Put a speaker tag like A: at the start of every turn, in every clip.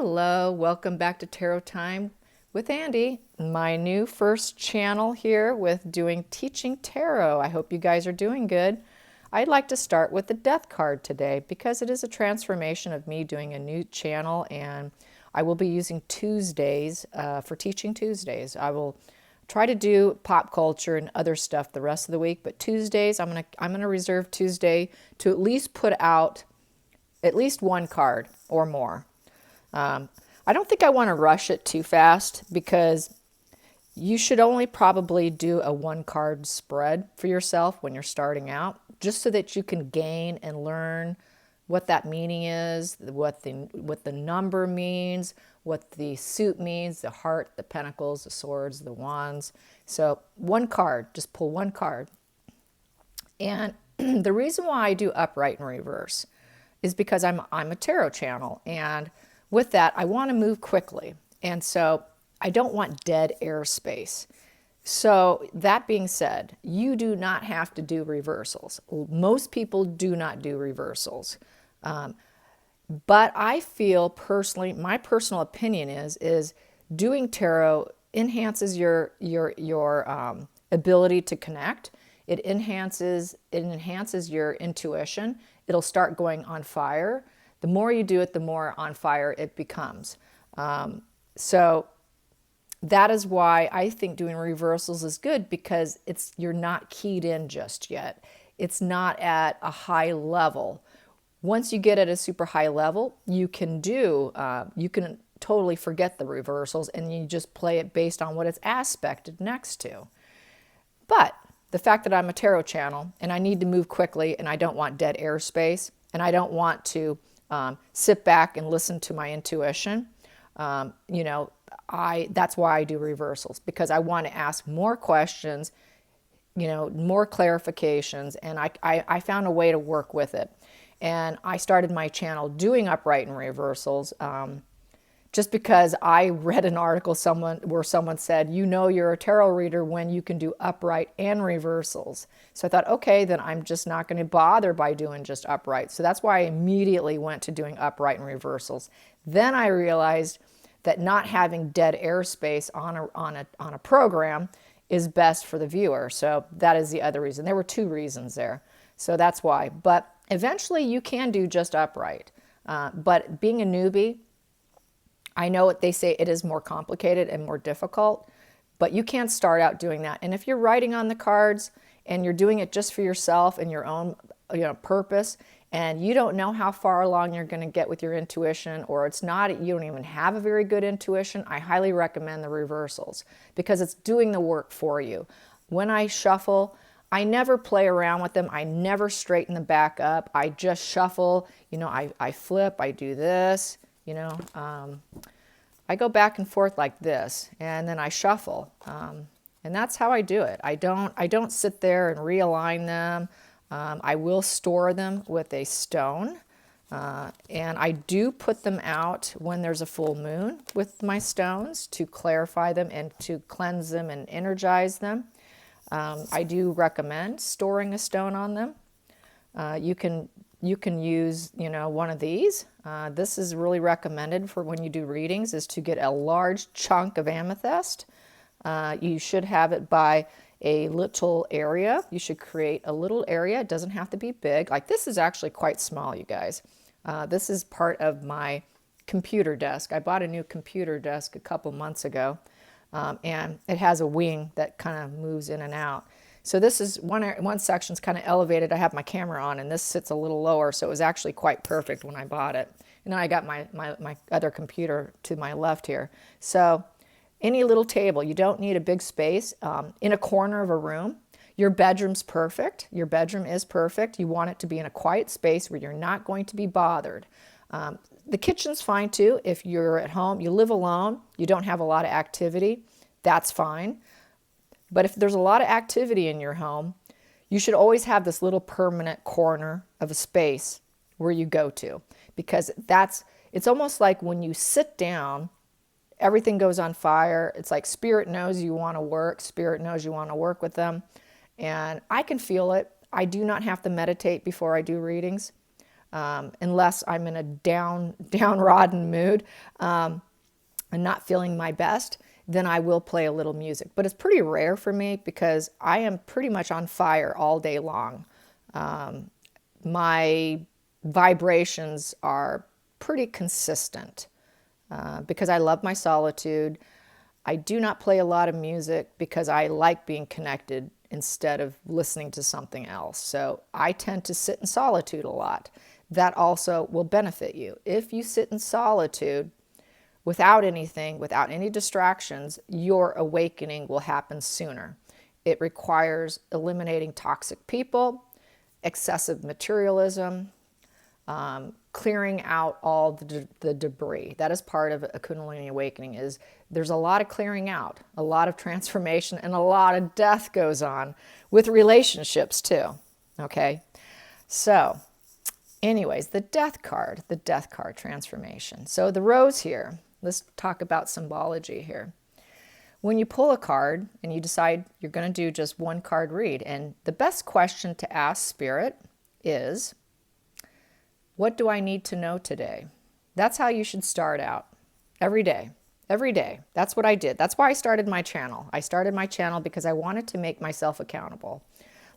A: Hello, welcome back to Tarot Time with Andy, my new first channel here with doing Teaching Tarot. I hope you guys are doing good. I'd like to start with the Death card today because it is a transformation of me doing a new channel, and I will be using Tuesdays for Teaching Tuesdays. I will try to do pop culture and other stuff the rest of the week, but Tuesdays, I'm gonna reserve Tuesday to at least put out at least one card or more. I don't think I want to rush it too fast because you should only probably do a one card spread for yourself when you're starting out, just so that you can gain and learn what that meaning is, what the number means, what the suit means, the heart, the pentacles, the swords, the wands. So one card, just pull one card. And the reason why I do upright and reverse is because I'm a tarot channel, and with that, I want to move quickly. And so I don't want dead airspace. So that being said, you do not have to do reversals. Most people do not do reversals. But I feel personally, my personal opinion is doing tarot enhances your ability to connect. It enhances your intuition. It'll start going on fire. The more you do it, the more on fire it becomes. So that is why I think doing reversals is good, because you're not keyed in just yet. It's not at a high level. Once you get at a super high level, you can totally forget the reversals, and you just play it based on what it's aspected next to. But the fact that I'm a tarot channel and I need to move quickly, and I don't want dead airspace, and I don't want to sit back and listen to my intuition. That's why I do reversals, because I want to ask more questions, more clarifications, and I found a way to work with it. And I started my channel doing upright and reversals just because I read an article where someone said, you're a tarot reader when you can do upright and reversals. So I thought, okay, then I'm just not going to bother by doing just upright. So that's why I immediately went to doing upright and reversals. Then I realized that not having dead airspace on a program is best for the viewer. So that is the other reason. There were two reasons there. So that's why. But eventually you can do just upright. But being a newbie, I know what they say, it is more complicated and more difficult, but you can't start out doing that. And if you're writing on the cards and you're doing it just for yourself and your own purpose, and you don't know how far along you're going to get with your intuition, or you don't even have a very good intuition, I highly recommend the reversals, because it's doing the work for you. When I shuffle, I never play around with them. I never straighten them back up. I just shuffle. I flip, I do this. I go back and forth like this, and then I shuffle, and that's how I do it. I don't sit there and realign them. I will store them with a stone, and I do put them out when there's a full moon with my stones to clarify them and to cleanse them and energize them. I do recommend storing a stone on them. You can use, one of these. This is really recommended for when you do readings, is to get a large chunk of amethyst. You should have it by a little area. You should create a little area. It doesn't have to be big. Like, this is actually quite small, you guys. This is part of my computer desk. I bought a new computer desk a couple months ago, and it has a wing that kind of moves in and out. So this is one section's kind of elevated. I have my camera on, and this sits a little lower, so it was actually quite perfect when I bought it. And then I got my other computer to my left here. So any little table, you don't need a big space. In a corner of a room, your bedroom's perfect. Your bedroom is perfect. You want it to be in a quiet space where you're not going to be bothered. The kitchen's fine too. If you're at home, you live alone, you don't have a lot of activity, that's fine. But if there's a lot of activity in your home, you should always have this little permanent corner of a space where you go to, because it's almost like when you sit down, everything goes on fire. It's like spirit knows you want to work. Spirit knows you want to work with them. And I can feel it. I do not have to meditate before I do readings. unless I'm in a downtrodden mood and not feeling my best, then I will play a little music. But it's pretty rare for me because I am pretty much on fire all day long. My vibrations are pretty consistent because I love my solitude. I do not play a lot of music because I like being connected instead of listening to something else. So I tend to sit in solitude a lot. That also will benefit you. If you sit in solitude without anything, without any distractions, your awakening will happen sooner. It requires eliminating toxic people, excessive materialism, clearing out all the debris. That is part of a Kundalini awakening. Is there's a lot of clearing out, a lot of transformation, and a lot of death goes on with relationships too. Okay, so anyways, the death card transformation. So the rose here, let's talk about symbology here. When you pull a card and you decide you're going to do just one card read, and the best question to ask Spirit is, what do I need to know today? That's how you should start out every day. Every day. That's what I did. That's why I started my channel. I started my channel because I wanted to make myself accountable.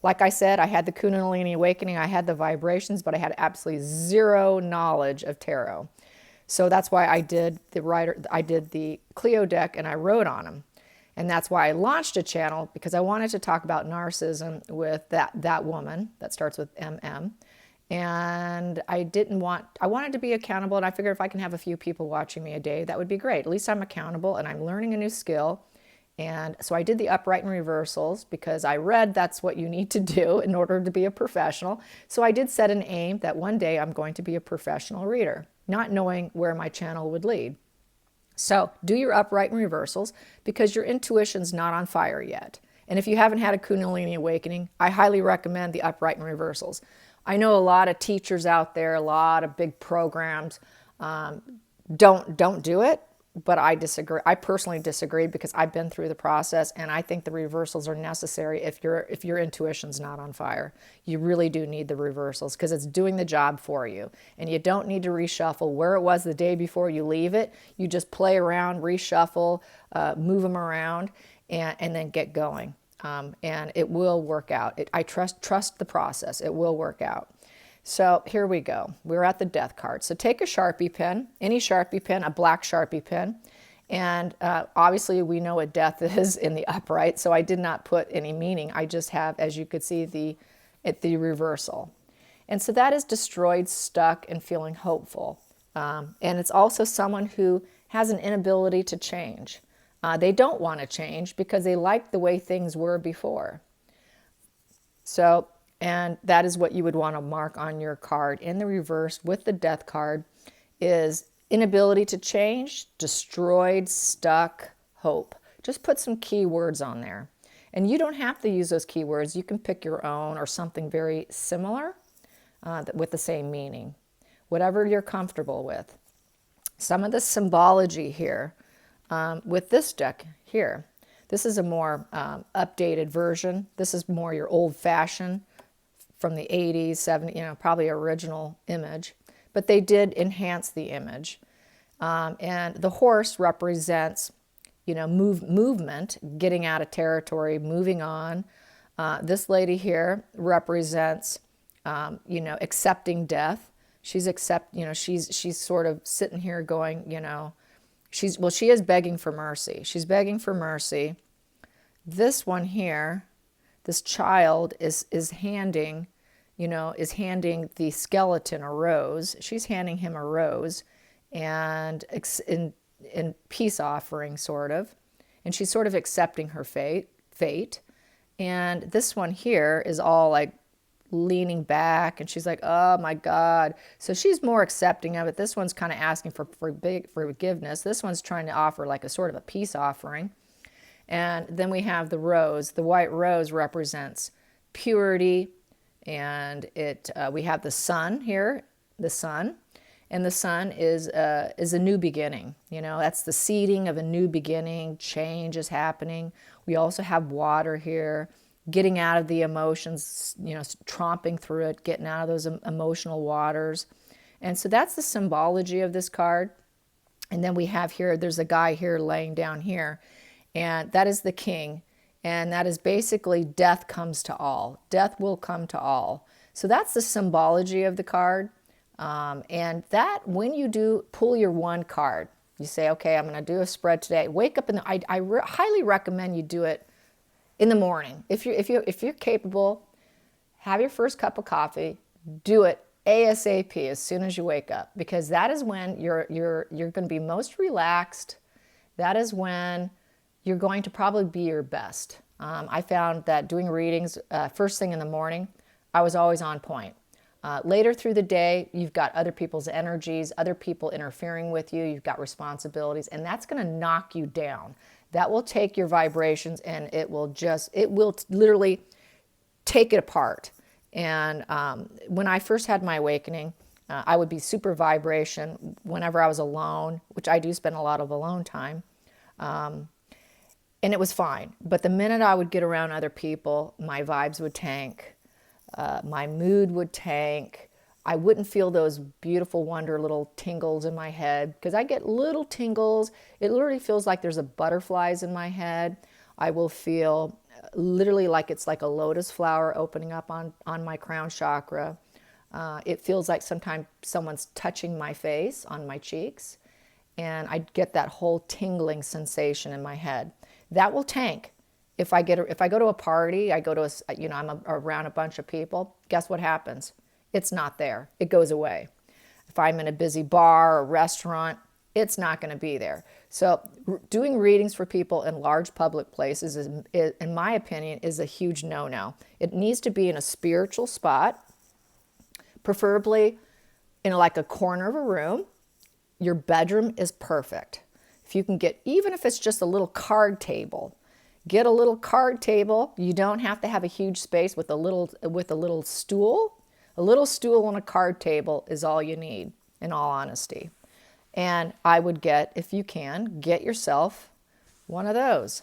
A: Like I said, I had the Kundalini awakening, I had the vibrations, but I had absolutely zero knowledge of tarot. So that's why I did the Clio deck and I wrote on them. And that's why I launched a channel, because I wanted to talk about narcissism with that woman that starts with MM. And I wanted to be accountable, and I figured if I can have a few people watching me a day, that would be great. At least I'm accountable and I'm learning a new skill. And so I did the upright and reversals because I read that's what you need to do in order to be a professional. So I did set an aim that one day I'm going to be a professional reader, not knowing where my channel would lead. So do your upright and reversals because your intuition's not on fire yet. And if you haven't had a Kundalini awakening, I highly recommend the upright and reversals. I know a lot of teachers out there, a lot of big programs don't do it, but I disagree. I personally disagree because I've been through the process, and I think the reversals are necessary if your intuition's not on fire. You really do need the reversals because it's doing the job for you, and you don't need to reshuffle where it was the day before you leave it. You just play around, reshuffle, move them around, and then get going. And it will work out. I trust the process. It will work out. So here we go. We're at the death card. So take a Sharpie pen, any Sharpie pen, a black Sharpie pen. And obviously we know what death is in the upright, so I did not put any meaning. I just have, as you could see, the reversal. And so that is destroyed, stuck, and feeling hopeful. And it's also someone who has an inability to change. They don't want to change because they like the way things were before. So, and that is what you would want to mark on your card. In the reverse with the death card is inability to change, destroyed, stuck, hope. Just put some keywords on there. And you don't have to use those keywords. You can pick your own or something very similar with the same meaning. Whatever you're comfortable with. Some of the symbology here. With this deck here, this is a more updated version. This is more your old-fashioned from the 80s, 70s, probably original image. But they did enhance the image. And the horse represents, movement, getting out of territory, moving on. This lady here represents, accepting death. She's she's sort of sitting here going, she is begging for mercy. She's begging for mercy. This one here, this child is handing the skeleton a rose. She's handing him a rose and in peace offering, sort of. And she's sort of accepting her fate. And this one here is all like leaning back, and she's like, oh my God. So she's more accepting of it. This one's kind of asking for forgiveness. This one's trying to offer like a sort of a peace offering. And then we have the rose. The white rose represents purity, and we have the sun here, the sun. And the sun is a new beginning. That's the seeding of a new beginning. Change is happening. We also have water here. getting out of the emotions, tromping through it, getting out of those emotional waters. And so that's the symbology of this card. And then we have here, there's a guy here laying down here, and that is the king. And that is basically death comes to all. Death will come to all. So that's the symbology of the card. And that, when you do pull your one card, you say, okay, I'm going to do a spread today. Wake up highly recommend you do it in the morning. If you're capable, have your first cup of coffee, do it ASAP as soon as you wake up, because that is when you're going to be most relaxed. That is when you're going to probably be your best. I found that doing readings first thing in the morning, I was always on point. Later through the day, you've got other people's energies, other people interfering with you, you've got responsibilities, and that's going to knock you down. That will take your vibrations, and it will literally take it apart. And when I first had my awakening, I would be super vibration whenever I was alone, which I do spend a lot of alone time. And it was fine. But the minute I would get around other people, my vibes would tank. My mood would tank. I wouldn't feel those beautiful wonder little tingles in my head, because I get little tingles. It literally feels like there's butterflies in my head. I will feel literally like it's like a lotus flower opening up on my crown chakra. It feels like sometimes someone's touching my face on my cheeks, and I get that whole tingling sensation in my head. That will tank. If I go to a party, I'm around a bunch of people, guess what happens? It's not there. It goes away. If I'm in a busy bar or restaurant, it's not going to be there. So doing readings for people in large public places, in my opinion, is a huge no-no. It needs to be in a spiritual spot, preferably in like a corner of a room. Your bedroom is perfect. If you can get, even if it's just a little card table, get a little card table. You don't have to have a huge space with a little stool. A little stool on a card table is all you need, in all honesty. And I would get, if you can, get yourself one of those.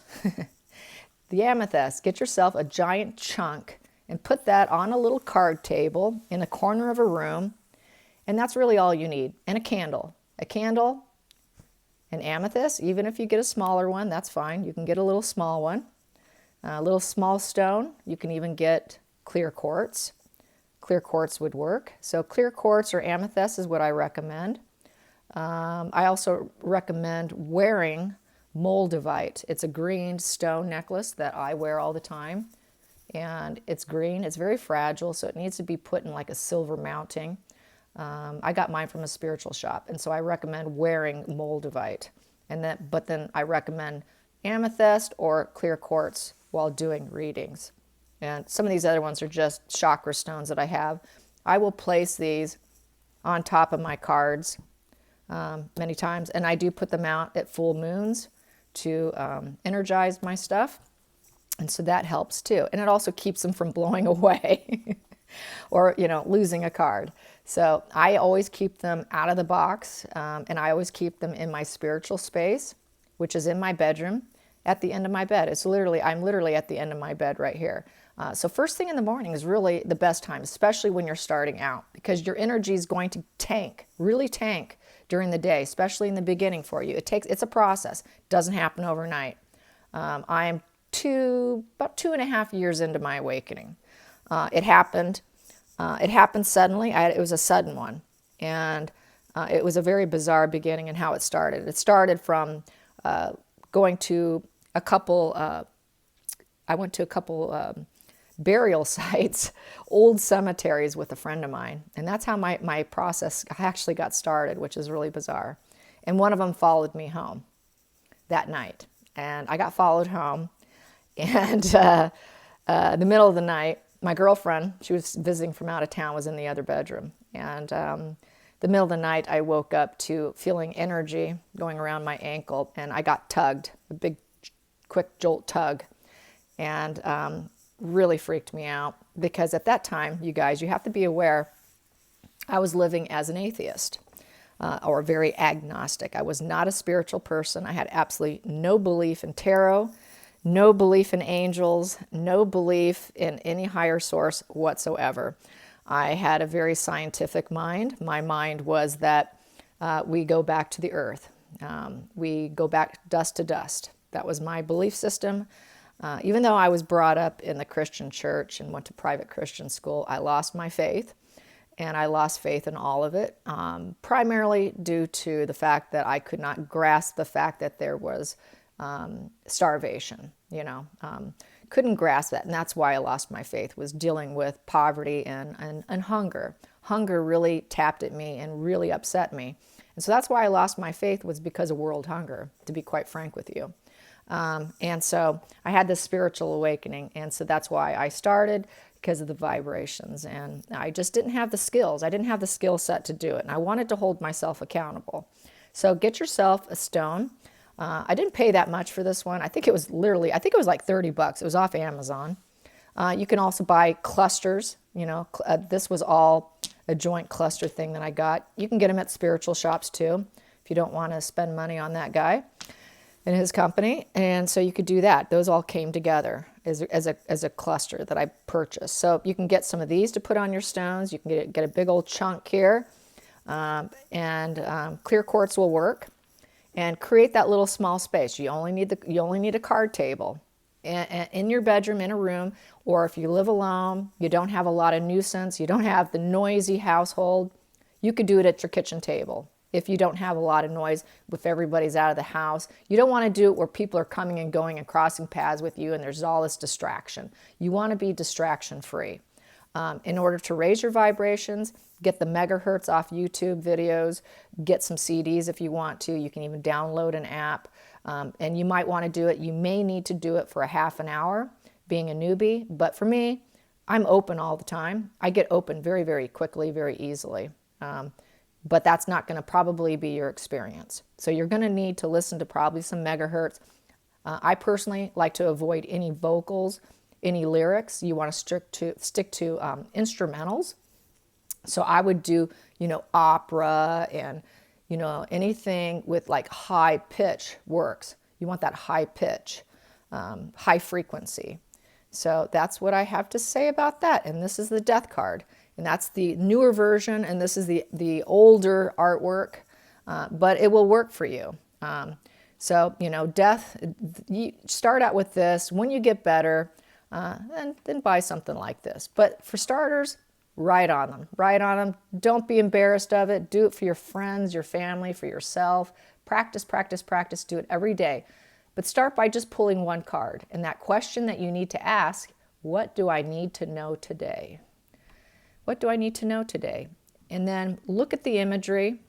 A: The amethyst. Get yourself a giant chunk and put that on a little card table in a corner of a room. And that's really all you need. And a candle. A candle, an amethyst. Even if you get a smaller one, that's fine. You can get a little small one. A little small stone. You can even get clear quartz. Clear quartz would work. So clear quartz or amethyst is what I recommend. I also recommend wearing moldavite. It's a green stone necklace that I wear all the time. And it's green. It's very fragile, so it needs to be put in like a silver mounting. I got mine from a spiritual shop, and so I recommend wearing moldavite. But then I recommend amethyst or clear quartz while doing readings. And some of these other ones are just chakra stones that I have. I will place these on top of my cards many times, and I do put them out at full moons to energize my stuff, and so that helps too. And it also keeps them from blowing away or losing a card. So I always keep them out of the box, and I always keep them in my spiritual space, which is in my bedroom at the end of my bed. I'm literally at the end of my bed right here. So first thing in the morning is really the best time, especially when you're starting out, because your energy is going to really tank during the day, especially in the beginning for you. It's a process. It doesn't happen overnight. I am about 2.5 years into my awakening. It happened suddenly. It was a sudden one. And it was a very bizarre beginning in how it started. It started from going to a couple, I went to a couple burial sites, old cemeteries with a friend of mine. And that's how my process actually got started, which is really bizarre. And one of them followed me home that night. And I got followed home. And the middle of the night, my girlfriend, she was visiting from out of town, was in the other bedroom. And the middle of the night, I woke up to feeling energy going around my ankle, and I got tugged, a big, quick jolt tug. And really freaked me out, because at that time, you guys, you have to be aware, I was living as an atheist or very agnostic. I was not a spiritual person. I had absolutely no belief in tarot, No belief in angels, no belief in any higher source whatsoever. I had a very scientific mind. My mind was that we go back to the earth. We go back dust to dust. That was my belief system. Even though I was brought up in the Christian church and went to private Christian school, I lost my faith. And I lost faith in all of it, primarily due to the fact that I could not grasp the fact that there was starvation, couldn't grasp that. And that's why I lost my faith, was dealing with poverty and hunger. Hunger really tapped at me and really upset me. And so that's why I lost my faith, was because of world hunger, to be quite frank with you. And so I had this spiritual awakening. And so that's why I started, because of the vibrations. And I just didn't have the skills. I didn't have the skill set to do it. And I wanted to hold myself accountable. So get yourself a stone. I didn't pay that much for this one. I think it was like $30. It was off Amazon. You can also buy clusters. This was all a joint cluster thing that I got. You can get them at spiritual shops too, if you don't want to spend money on that guy and his company. And so you could do that. Those all came together as a cluster that I purchased. So you can get some of these to put on your stones. You can get a big old chunk here, and clear quartz will work. And create that little small space. You only need a card table in your bedroom, in a room, or if you live alone, you don't have a lot of nuisance, you don't have the noisy household, you could do it at your kitchen table. If you don't have a lot of noise, if everybody's out of the house, you don't want to do it where people are coming and going and crossing paths with you and there's all this distraction. You want to be distraction free. In order to raise your vibrations, get the megahertz off YouTube videos, get some CDs if you want to. You can even download an app, and you might want to do it. You may need to do it for a half an hour, being a newbie. But for me, I'm open all the time. I get open very, very quickly, very easily. But that's not going to probably be your experience. So you're going to need to listen to probably some megahertz. I personally like to avoid any vocals, any lyrics. You want to stick to instrumentals. So I would do, opera and, anything with like high pitch works. You want that high pitch, high frequency. So that's what I have to say about that. And this is the Death card. And that's the newer version. And this is the older artwork. But it will work for you. So, Death, you start out with this. When you get better, then buy something like this. But for starters, write on them. Don't be embarrassed of it. Do it for your friends, your family, for yourself. Practice. Do it every day. But start by just pulling one card. And that question that you need to ask, what do I need to know today? What do I need to know today? And then look at the imagery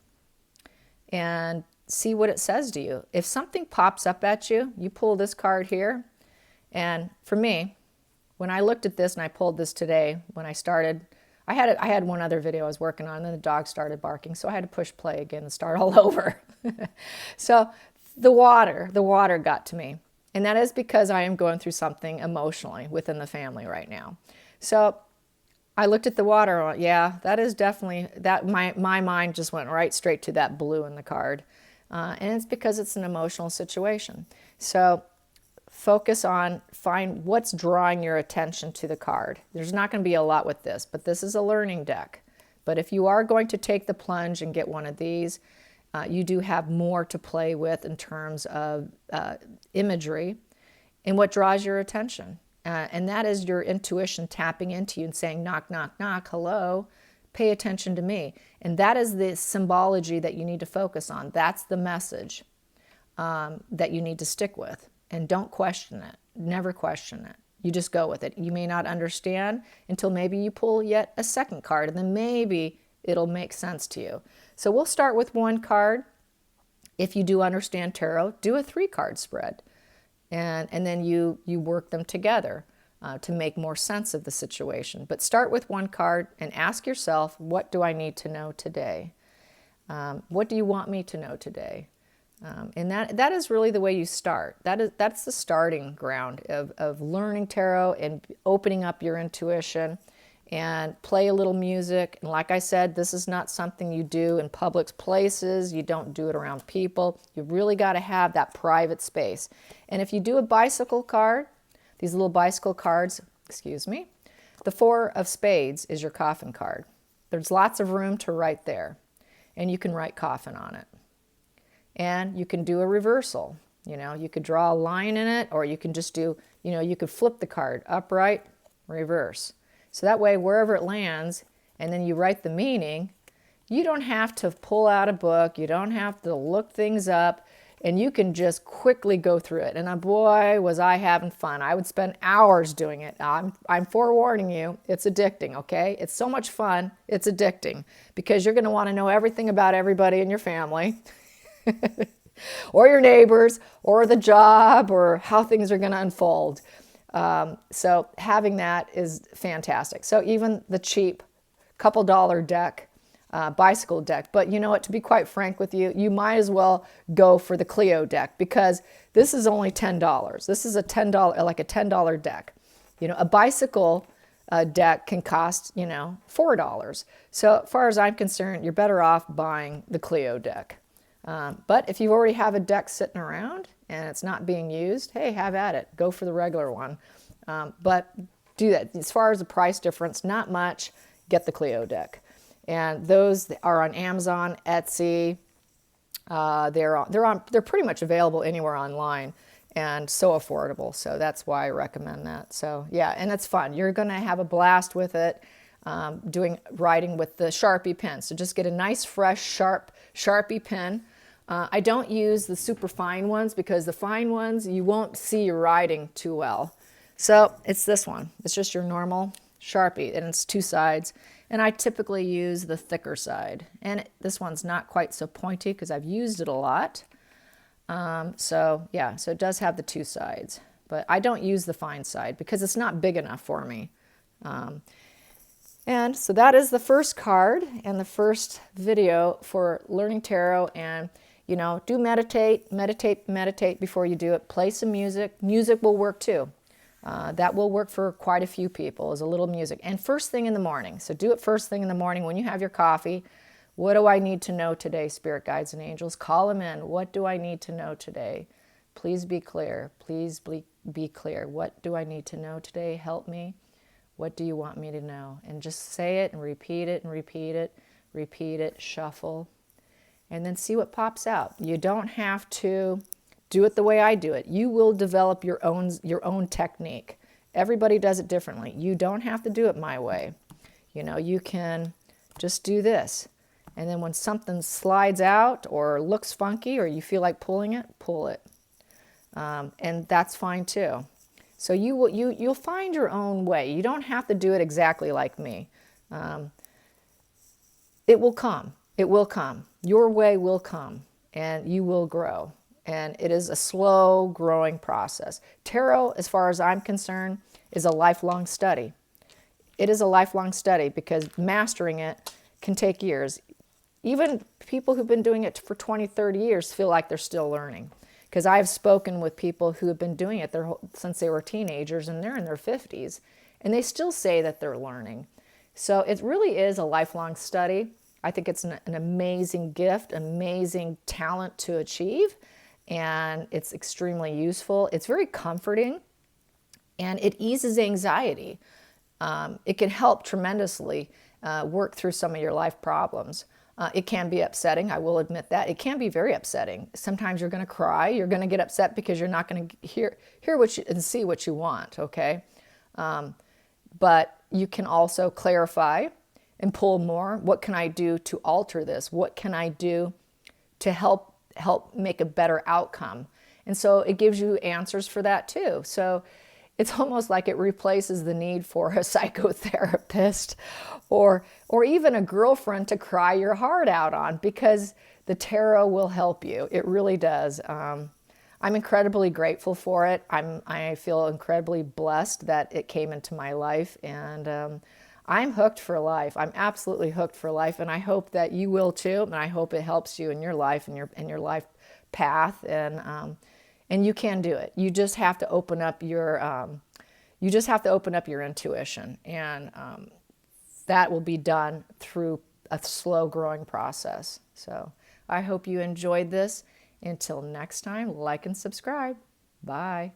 A: and see what it says to you. If something pops up at you, you pull this card here. And for me, when I looked at this and I pulled this today, when I started, I had one other video I was working on, and then the dog started barking, so I had to push play again and start all over. So the water got to me. And that is because I am going through something emotionally within the family right now. So I looked at the water. Yeah, that is definitely, that my mind just went right straight to that blue in the card. And it's because it's an emotional situation. So focus on, find what's drawing your attention to the card. There's not going to be a lot with this, but this is a learning deck. But if you are going to take the plunge and get one of these, you do have more to play with in terms of imagery and what draws your attention. And that is your intuition tapping into you and saying, knock, knock, knock, hello, pay attention to me. And that is the symbology that you need to focus on. That's the message that you need to stick with. And don't question it. Never question it. You just go with it. You may not understand until maybe you pull yet a second card, and then maybe it'll make sense to you. So we'll start with one card. If you do understand tarot, do a 3-card spread. And then you work them together to make more sense of the situation. But start with one card and ask yourself, what do I need to know today? What do you want me to know today? And that is really the way you start. That's the starting ground of learning tarot and opening up your intuition and play a little music. And like I said, this is not something you do in public places. You don't do it around people. You really got to have that private space. And if you do a bicycle card, these little bicycle cards, excuse me, the 4 of spades is your coffin card. There's lots of room to write there, and you can write coffin on it. And you can do a reversal. You know, you could draw a line in it, or you can just do, you know, you could flip the card upright, reverse. So that way, wherever it lands, and then you write the meaning, you don't have to pull out a book, you don't have to look things up, and you can just quickly go through it. And boy, was I having fun. I would spend hours doing it. I'm forewarning you, it's addicting, okay? It's so much fun, it's addicting, because you're going to want to know everything about everybody in your family, or your neighbors, or the job, or how things are going to unfold. So having that is fantastic. So even the cheap couple dollar deck, bicycle deck, but you know what, to be quite frank with you, you might as well go for the Clio deck, because this is only $10. This is a $10, like a $10 deck. You know, a bicycle deck can cost, you know, $4. So as far as I'm concerned, you're better off buying the Clio deck. But if you already have a deck sitting around and it's not being used, hey, have at it. Go for the regular one. But do that. As far as the price difference, not much. Get the Clio deck. And those are on Amazon, Etsy. They're pretty much available anywhere online, and so affordable. So that's why I recommend that. So yeah, and it's fun. You're going to have a blast with it. Writing with the Sharpie pen. So just get a nice, fresh, sharp Sharpie pen. I don't use the super fine ones, because the fine ones, you won't see your writing too well. So it's this one. It's just your normal Sharpie, and it's 2 sides. And I typically use the thicker side. And this one's not quite so pointy, because I've used it a lot. So yeah, so it does have the 2 sides. But I don't use the fine side, because it's not big enough for me. And so that is the first card and the first video for learning tarot. And, you know, do meditate before you do it. Play some music. Music will work too. That will work for quite a few people, is a little music. And first thing in the morning. So do it first thing in the morning when you have your coffee. What do I need to know today, spirit guides and angels? Call them in. What do I need to know today? Please be clear. Please be clear. What do I need to know today? Help me. What do you want me to know? And just say it and repeat it and repeat it, repeat it, shuffle, and then see what pops out. You don't have to do it the way I do it. You will develop your own technique. Everybody does it differently. You don't have to do it my way. You know, you can just do this. And then when something slides out or looks funky, or you feel like pulling it, pull it. And that's fine too. So you'll find your own way. You don't have to do it exactly like me. It will come. It will come. Your way will come, and you will grow. And it is a slow growing process. Tarot, as far as I'm concerned, is a lifelong study. It is a lifelong study, because mastering it can take years. Even people who've been doing it for 20, 30 years feel like they're still learning. Because I've spoken with people who have been doing it since they were teenagers, and they're in their 50s, and they still say that they're learning. So it really is a lifelong study. I think it's an amazing gift, amazing talent to achieve, and it's extremely useful. It's very comforting, and it eases anxiety. It can help tremendously work through some of your life problems. It can be upsetting, I will admit that. It can be very upsetting. Sometimes you're going to cry. You're going to get upset because you're not going to hear what you and see what you want, okay? But you can also clarify and pull more. What can I do to alter this? What can I do to help make a better outcome? And so it gives you answers for that too. So it's almost like it replaces the need for a psychotherapist or even a girlfriend to cry your heart out on, because the tarot will help you. It really does. I'm incredibly grateful for it. I feel incredibly blessed that it came into my life, and I'm hooked for life. I'm absolutely hooked for life, and I hope that you will too. And I hope it helps you in your life and your life path. And you can do it. You just have to open up your intuition, and that will be done through a slow growing process. So I hope you enjoyed this. Until next time, like and subscribe. Bye.